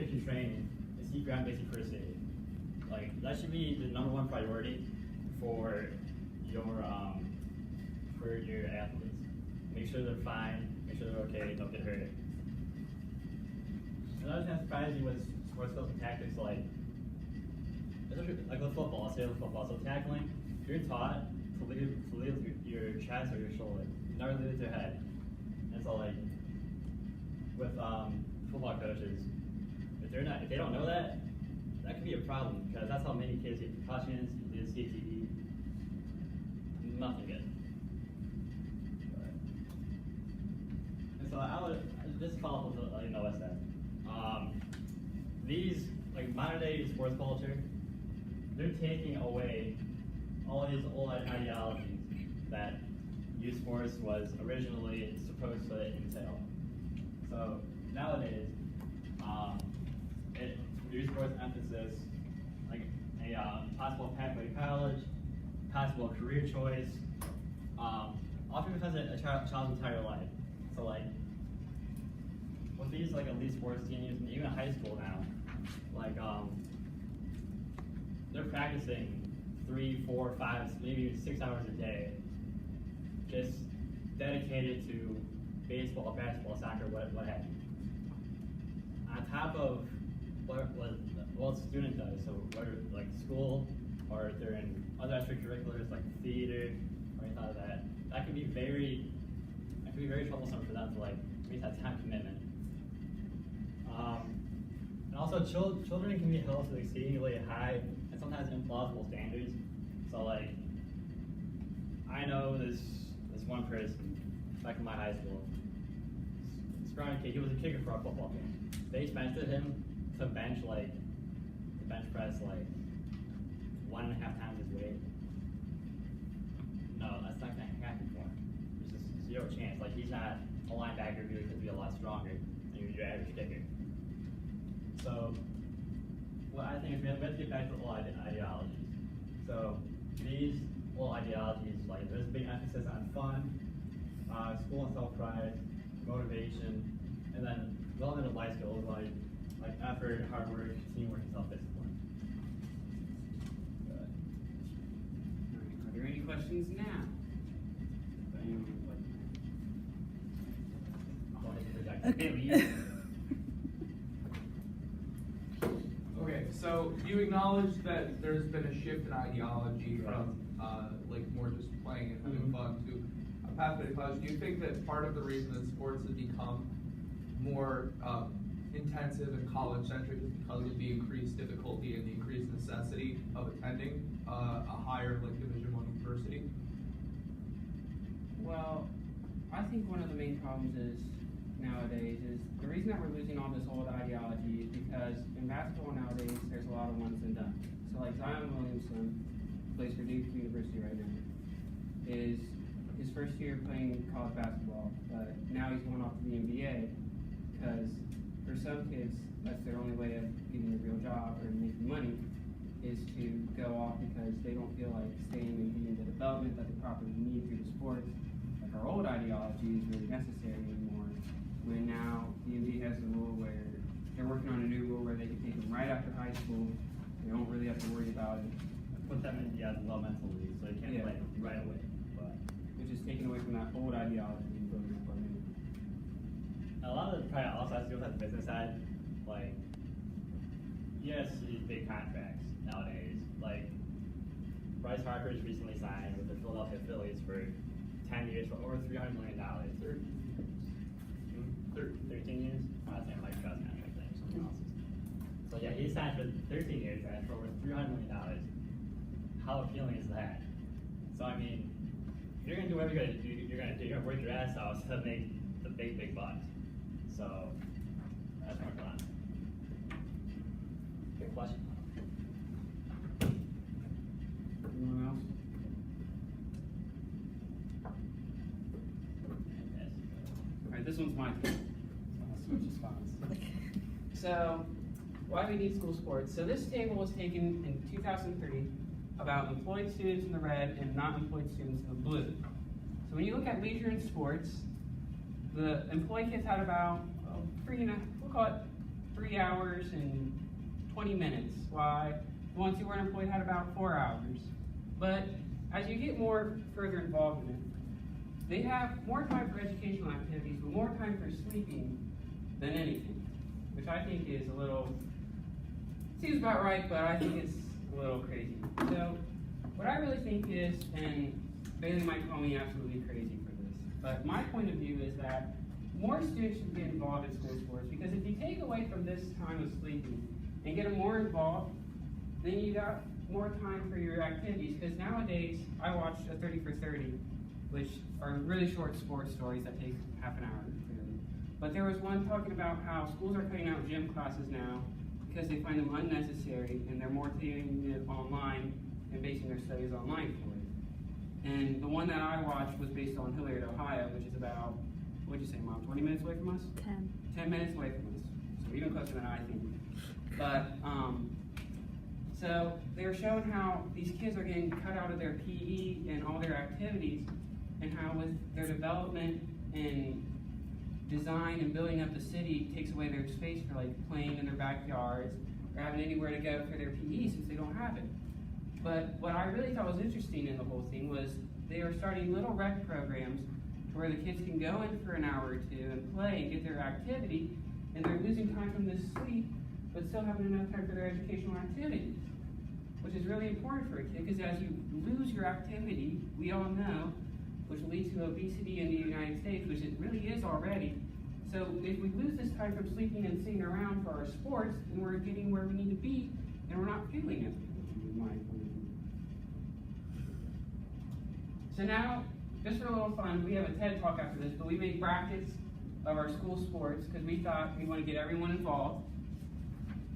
patient training and see ground basic first aid. Like that should be the #1 priority for your athletes. Make sure they're fine, make sure they're okay, don't get hurt. Another thing that surprised me was sports skills and tactics, like with football, say with football. So tackling, you're taught to leave your chest or your shoulder. You never leave it to your head. And so like with football coaches, if they don't know that, that could be a problem because that's how many kids get concussions, lose CTE. Nothing good. And so I would just follow up with what's that. These like modern day sports culture, they're taking away all these old ideologies that youth sports was originally supposed to entail. So nowadays, youth sports emphasis like a possible pathway to college, possible career choice, often because of a child's entire life. So like with these like elite sports teams, and even high school now, like they're practicing 3, 4, 5, maybe even 6 hours a day, just dedicated to baseball, basketball, soccer, what have you. On top of what a student does, so whether like school or if they're in other extracurriculars like theater or anything like that, that can be very troublesome for them to like meet that time commitment. And also children can be held to exceedingly high and sometimes implausible standards. So like I know this one person back in my high school, scrawny kid, he was a kicker for our football team. They expected him to bench press like 1.5 times his weight. No, that's not gonna happen for him. There's just 0 chance. Like he's not a linebacker who could be a lot stronger than your average kicker. So what I think is we have to get back to old ideologies. So these old ideologies, like there's a big emphasis on fun, school and self-pride, motivation, and then development of life skills like effort, hard work, teamwork, and self-discipline. Are there any questions now? Okay. Okay, so you acknowledge that there's been a shift in ideology from like more just playing and having fun to a pathway to college. Do you think that part of the reason that sports have become more intensive and college-centric is because of the increased difficulty and the increased necessity of attending a higher like Division I university? Well, I think one of the main problems nowadays is the reason that we're losing all this old ideology is because in basketball nowadays there's a lot of ones and done. So like Zion Williamson plays for Duke University right now. Is his first year playing college basketball, but now he's going off to the NBA because for some kids that's their only way of getting a real job or making money is to go off because they don't feel like staying and getting the development that they properly need through the sports. Like our old ideology is really necessary anymore. When now the NBA has a rule where they're working on a new rule where they can take them right after high school. They don't really have to worry about it. Put them in developmental league so they can't play right away. But which is taken away from that old ideology and building up our new. a lot of it probably also has to do with the business side. Like, yes, these big contracts nowadays. Like, Bryce Harper's recently signed with the Philadelphia Phillies for 10 years for over $300 million. 13 years? I think I like trust contract thing, something else. So yeah, he signed for 13 years and for over $300 million. How appealing is that? So I mean, you're gonna do whatever you're gonna work your ass off to make the big bucks. So that's my plan. Good question. Anyone else? All right, this one's my turn. So I'll switch spots. So, why we need school sports? So this table was taken in 2003 about employed students in the red and not employed students in the blue. So when you look at leisure and sports, the employed kids had about we'll call it 3 3 hours and 20 minutes. Why? The ones who weren't employed had about 4 hours. But as you get more further involved in it, they have more time for educational activities, but more time for sleeping than anything, which I think is a little, seems about right, but I think it's a little crazy. So what I really think is, and Bailey might call me absolutely crazy for this, but my point of view is that more students should get involved in school sports, because if you take away from this time of sleeping and get them more involved, then you got more time for your activities. Because nowadays, I watched a 30 for 30, which are really short sports stories that take half an hour, clearly. But there was one talking about how schools are cutting out gym classes now because they find them unnecessary, and they're more taking it online and basing their studies online for it. And the one that I watched was based on Hilliard, Ohio, which is about, what'd you say, Mom, 20 minutes away from us? 10 minutes away from us. So even closer than I think. But, so they were showing how these kids are getting cut out of their PE and all their activities, and how with their development and design and building up the city takes away their space for like playing in their backyards or having anywhere to go for their PE since they don't have it. But what I really thought was interesting in the whole thing was they are starting little rec programs where the kids can go in for an hour or two and play and get their activity, and they're losing time from this sleep, but still having enough time for their educational activities, which is really important for a kid, because as you lose your activity, we all know, which leads to obesity in the United States, which it really is already. So if we lose this time from sleeping and sitting around for our sports, then we're getting where we need to be, and we're not feeling it, in my point of view. So now, just for a little fun, we have a TED Talk after this, but we made brackets of our school sports because we thought we want to get everyone involved.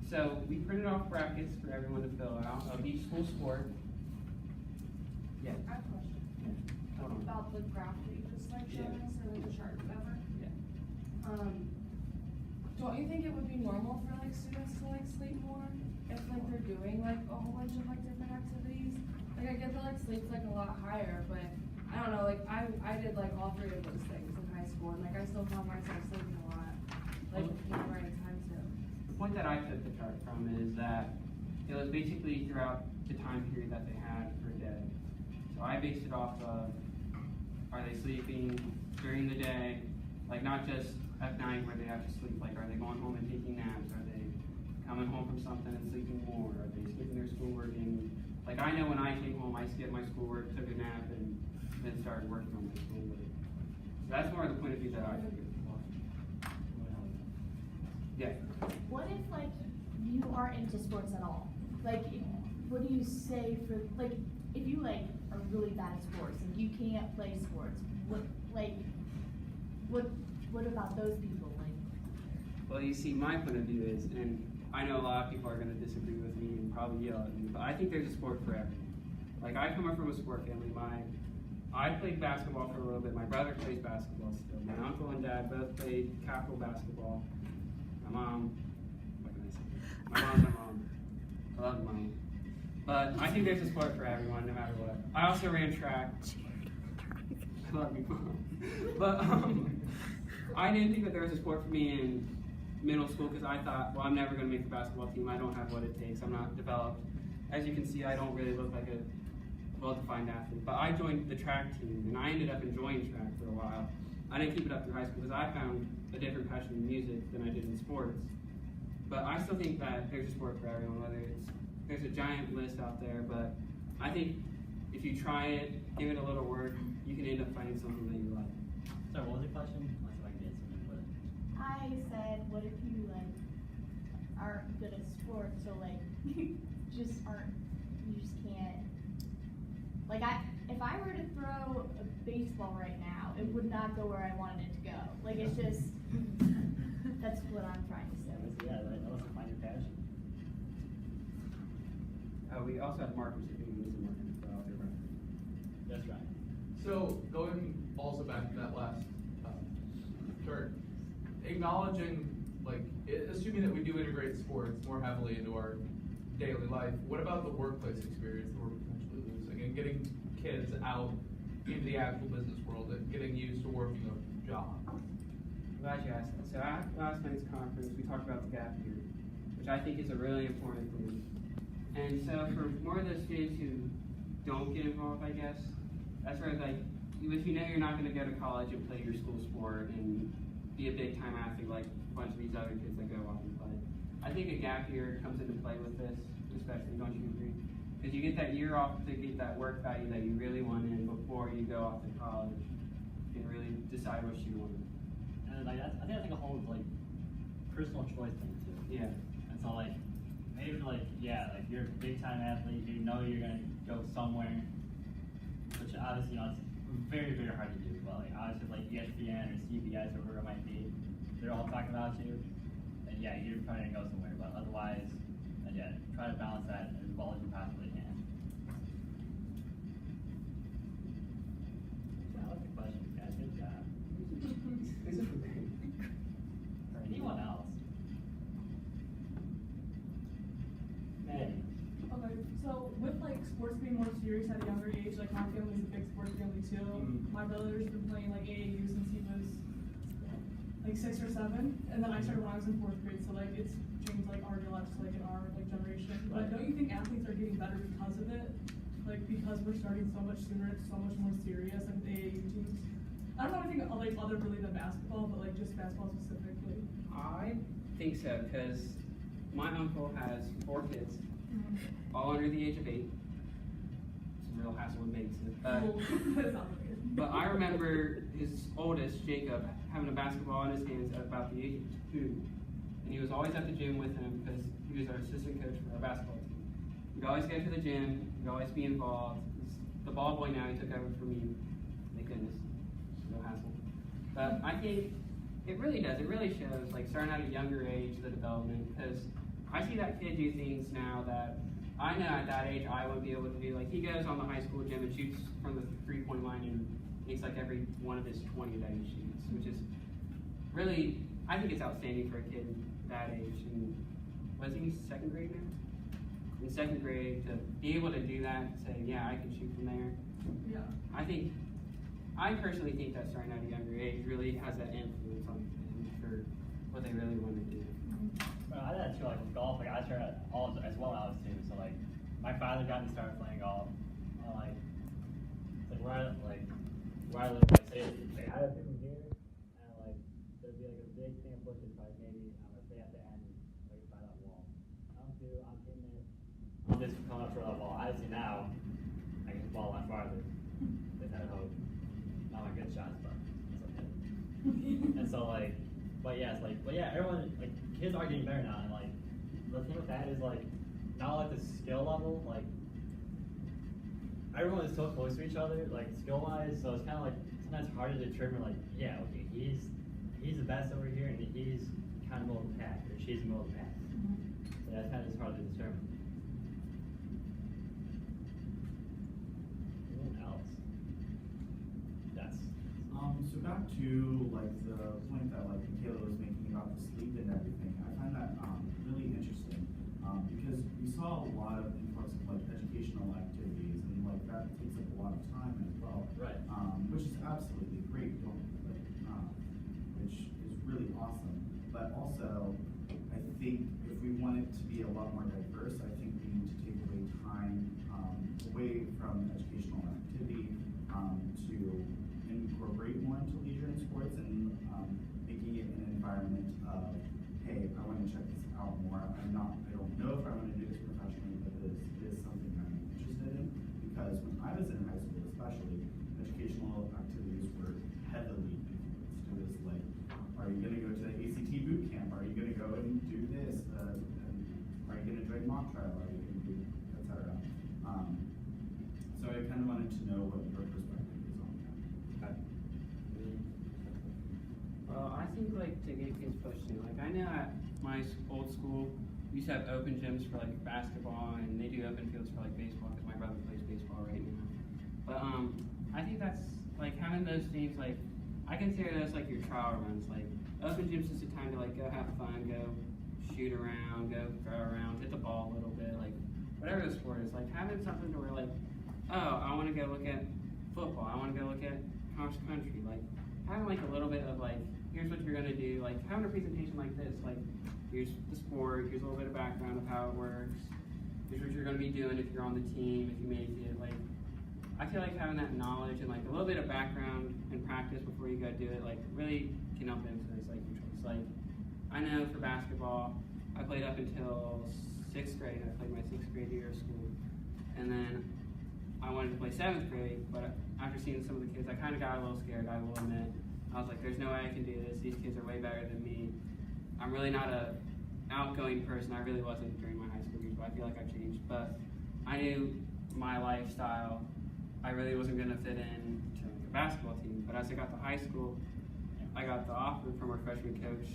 So we printed off brackets for everyone to fill out of each school sport. Yeah. I have a question. Yeah. Hold on. About the graph that you just like showed Yeah. us, or like the chart, whatever. Yeah. Don't you think it would be normal for like students to like sleep more if like they're doing like a whole bunch of like different activities? Like I get that like sleep's like a lot higher, but I don't know, like I did like all 3 of those things in high school, and like I still found myself sleeping a lot, like with the right time too. The point that I took the chart from is that it was basically throughout the time period that they had per day. So I based it off of, are they sleeping during the day, like not just at night where they have to sleep, like are they going home and taking naps, are they coming home from something and sleeping more, are they skipping their schoolwork, and like I know when I came home, I skipped my schoolwork, took a nap, and then started working on my schoolwork. So that's more the point of view that I took. Yeah. What if like you aren't into sports at all? Like, what do you say for like if you like are really bad at sports and you can't play sports? What about those people? Like, Well, you see, my point of view is, and I know a lot of people are going to disagree with me and probably yell at me, but I think there's a sport for everyone. Like I come up from a sport family. I played basketball for a little bit. My brother plays basketball still. My uncle and dad both played Capital basketball. My mom, what can I say? My mom's my mom. I love mom. But I think there's a sport for everyone, no matter what. I also ran track. I love you, Mom. But I didn't think that there was a sport for me in middle school because I thought, well, I'm never going to make the basketball team. I don't have what it takes. I'm not developed. As you can see, I don't really look like a well-defined athlete. But I joined the track team, and I ended up enjoying track for a while. I didn't keep it up through high school because I found a different passion in music than I did in sports. But I still think that there's a sport for everyone, whether there's a giant list out there, but I think if you try it, give it a little work, you can end up finding something that you like. So what was the question? Let's see if I can get some input. I said, what if you like aren't good at sports, so like you just can't. Like if I were to throw a baseball right now, it would not go where I wanted it to go. Like it's just that's what I'm trying to say. Yeah, that wasn't find your passion. We also have Mark who's doing music marketing for out there, right? That's right. So going also back to that last chart, acknowledging, like, assuming that we do integrate sports more heavily into our daily life, what about the workplace experience that we're potentially losing and getting kids out into the actual business world and getting used to working a job? glad you asked that. So at last night's conference, we talked about the gap year, which I think is a really important thing. And so for more of those students who don't get involved, I guess, that's where like, if you know you're not going to go to college and play your school sport and be a big time athlete like a bunch of these other kids that go off and play, I think a gap year comes into play with this, especially, don't you agree? Because you get that year off to get that work value that you really want in before you go off to college and really decide what you want. And like that's, I think a whole like personal choice thing too. Yeah. And so like maybe like like you're a big time athlete, you know you're gonna go somewhere, which obviously it's very hard to do. But like obviously like ESPN or CBS or whoever it might be, they're all talking about you, and you're probably gonna go somewhere. But otherwise, try to balance that as well as you possibly can. I like the questions, guys. Good job. Or anyone else? Maddie. Okay, so with like sports being more serious at a younger age, like my family's a big sports family too. My brother's been playing like AAU since he was like 6 or 7, and then I started when I was in 4th grade. So like it's changed like our lives, like in our like generation. But don't you think athletes are getting better because of it? Like because we're starting so much sooner, it's so much more serious. Like the AAU teams. I don't know anything like other really than basketball, but like just basketball specifically. I think so, because my uncle has 4 kids, all under the age of 8. It's a real hassle with babysitting. That's not weird. But I remember his oldest, Jacob, having a basketball in his hands at about the age of 2. And he was always at the gym with him because he was our assistant coach for our basketball team. He'd always go to the gym, he'd always be involved. He's the ball boy now, he took over for me. Thank goodness. No hassle. But I think it really does. It really shows, like, starting at a younger age, the development, because I see that kid do things now that I know at that age I wouldn't be able to do. Like, he goes on the high school gym and shoots from the 3-point line and makes like every one of his 20 that he shoots, which is really, I think it's outstanding for a kid that age. And was he 2nd grade now? In 2nd grade, to be able to do that and say, yeah, I can shoot from there. Yeah. I personally think that starting at a younger age really has that influence on them for what they really want to do. Well, I did that too, like with golf. Like I started all as well when I was 2. So like my father got me started playing golf. Like where I live, like say like I live from here, and like there'd be like a big thing of bushes, like maybe I'm gonna say at the end, like by that wall. I'm in there. I'm just coming up for that wall. Obviously now I can hit the ball a lot farther than I hope. Not my good shots, but it's okay. And so like, but everyone like kids are getting better now, and like the thing with that is like not like the skill level, like everyone is so close to each other, like skill wise, so it's kind of like sometimes hard to determine like okay, he's the best over here and he's kind of middle of the pack or she's middle of the pack. So that's kind of just hard to determine. Anyone else? Yes. So back to like the point that like Michaela was making about the sleep and everything, I find that really interesting because we saw a lot of influx of like educational activities and like that takes up a lot of time as well. Right. Which is absolutely great, which is really awesome. But also, I think if we want it to be a lot more diverse, I think we need to take away time away from educational activity to incorporate more into leisure and sports and making it an environment of, hey, I want to check this out more. I don't know if I want to do this professionally, but this is something I'm interested in. Because when I was in high school, especially, educational activities were heavily influenced. It was like, are you going to go to the ACT boot camp? Are you going to go and do this? And are you going to join mock trial? Are you going to do, etc. So I kind of wanted to know what your perspective is on that. Well, I think like to get kids pushed in, like I know at my old school, we used to have open gyms for like basketball, and they do open fields for like baseball because my brother plays baseball right now. But I think that's like having those things, like I consider those like your trial runs. Like open gyms is a time to like go have fun, go shoot around, go throw around, hit the ball a little bit, like whatever the sport is. Like having something to where like, oh, I want to go look at football, I want to go look at cross country, like having like a little bit of like here's what you're gonna do, like having a presentation like this, like here's the sport, here's a little bit of background of how it works, here's what you're gonna be doing if you're on the team, if you make it, like, I feel like having that knowledge and like a little bit of background and practice before you go do it, like really can help influence like your choice. Like, I know for basketball, I played up until 6th grade, I played my 6th grade year of school, and then I wanted to play 7th grade, but after seeing some of the kids, I kind of got a little scared, I will admit. I was like, there's no way I can do this, these kids are way better than me. I'm really not a outgoing person, I really wasn't during my high school years, but I feel like I've changed. But I knew my lifestyle, I really wasn't going to fit in to like a basketball team. But as I got to high school, I got the offer from our freshman coach